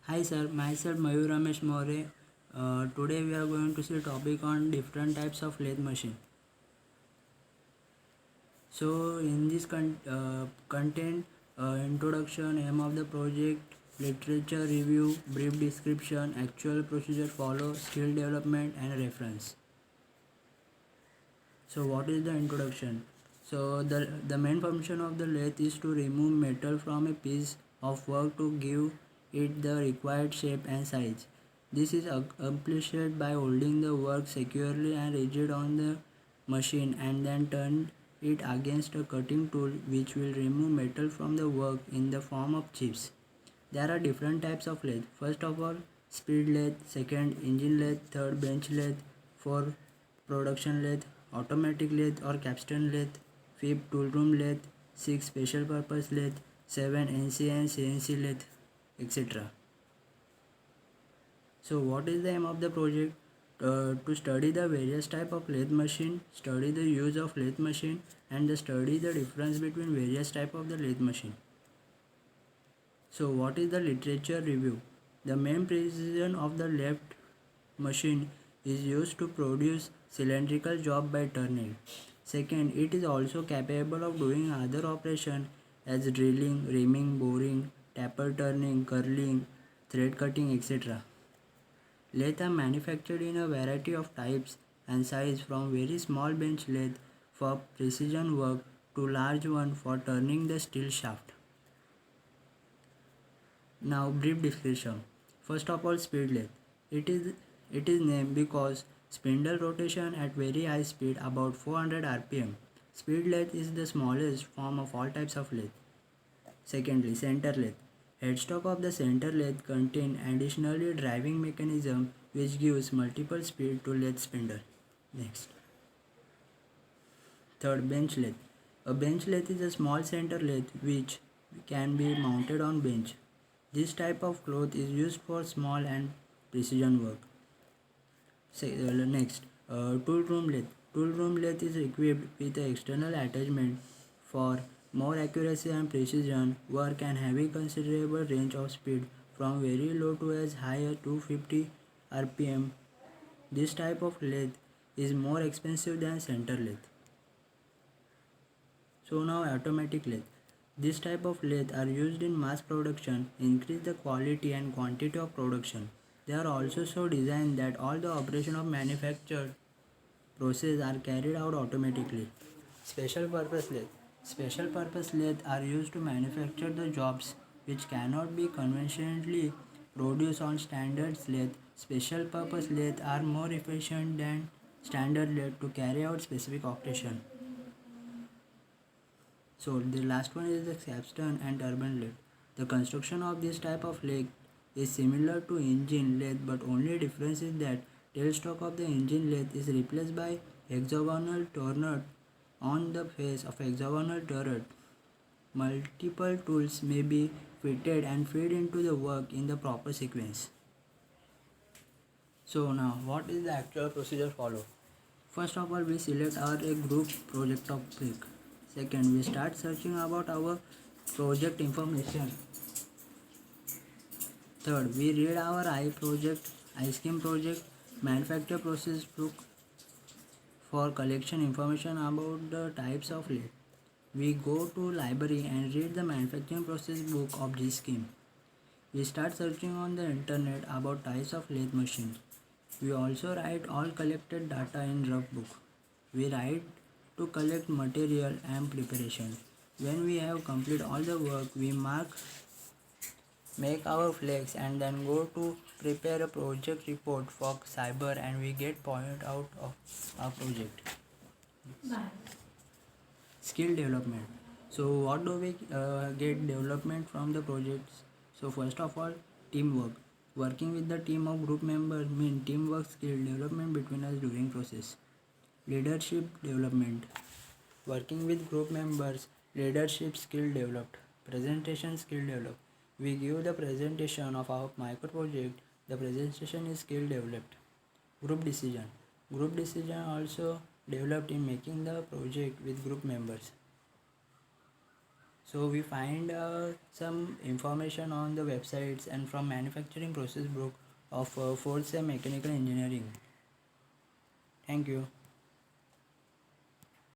Hi sir, myself Mayur Ramesh More. Today we are going to see topic on different types of lathe machine. So in this content, introduction, aim of the project, literature review, brief description, actual procedure follow, skill development and reference. So what is the introduction? So the main function of the lathe is to remove metal from a piece of work to give it the required shape and size. This is accomplished by holding the work securely and rigid on the machine and then turn it against a cutting tool which will remove metal from the work in the form of chips. There are different types of lathe. First of all, speed lathe, second engine lathe, third bench lathe, fourth production lathe, automatic lathe or capstan lathe, fifth tool room lathe, sixth special purpose lathe, seven NC and CNC lathe, etc. So what is the aim of the project? To study the various type of lathe machine, study the use of lathe machine and study the difference between various type of the lathe machine. So what is the literature review? The main precision of the lathe machine is used to produce cylindrical job by turning. Second, it is also capable of doing other operations as drilling, reaming, boring, taper turning, curling, thread cutting, etc. Lathe are manufactured in a variety of types and size from very small bench lathe for precision work to large one for turning the steel shaft. Now brief description. First of all, speed lathe. It is named because spindle rotation at very high speed about 400 rpm. Speed lathe is the smallest form of all types of lathe. Secondly, center lathe. Headstock of the center lathe contain additionally driving mechanism which gives multiple speed to lathe spindle. Next. Third, bench lathe. A bench lathe is a small center lathe which can be mounted on bench. This type of cloth is used for small and precision work. Next, tool room lathe. Tool room lathe is equipped with an external attachment for more accuracy and precision work and having considerable range of speed from very low to as high as 250 rpm. This type of lathe is more expensive than center lathe. So now automatic lathe. This type of lathe are used in mass production, increase the quality and quantity of production. They are also so designed that all the operation of manufactured process are carried out automatically. Special purpose lathe. Special purpose lathe are used to manufacture the jobs which cannot be conventionally produced on standard lathe. Special purpose lathe are more efficient than standard lathe to carry out specific operation. So the last one is the capstan and turbine lathe. The construction of this type of lathe is similar to engine lathe, but only difference is that tailstock of the engine lathe is replaced by hexagonal turret on the face of hexagonal turret. Multiple tools may be fitted and fed into the work in the proper sequence. So now what is the actual procedure follow? First of all, we select our a group project topic. Second, we start searching about our project information. Third, we read our iScheme project, manufacture process book for collection information about the types of lathe. We go to library and read the manufacturing process book of this scheme. We start searching on the internet about types of lathe machines. We also write all collected data in rough book. We write to collect material and preparation. When we have completed all the work, we make our flex and then go to prepare a project report for cyber and we get point out of our project. Bye. Skill development. So what do we get development from the projects? So first of all, teamwork. Working with the team of group members mean teamwork skill development between us during process. Leadership development. Working with group members, leadership skill developed. Presentation skill developed. We give the presentation of our micro project. The presentation is skill developed. Group decision. Group decision also developed in making the project with group members. So we find some information on the websites and from manufacturing process book of fourth sem mechanical engineering. Thank you.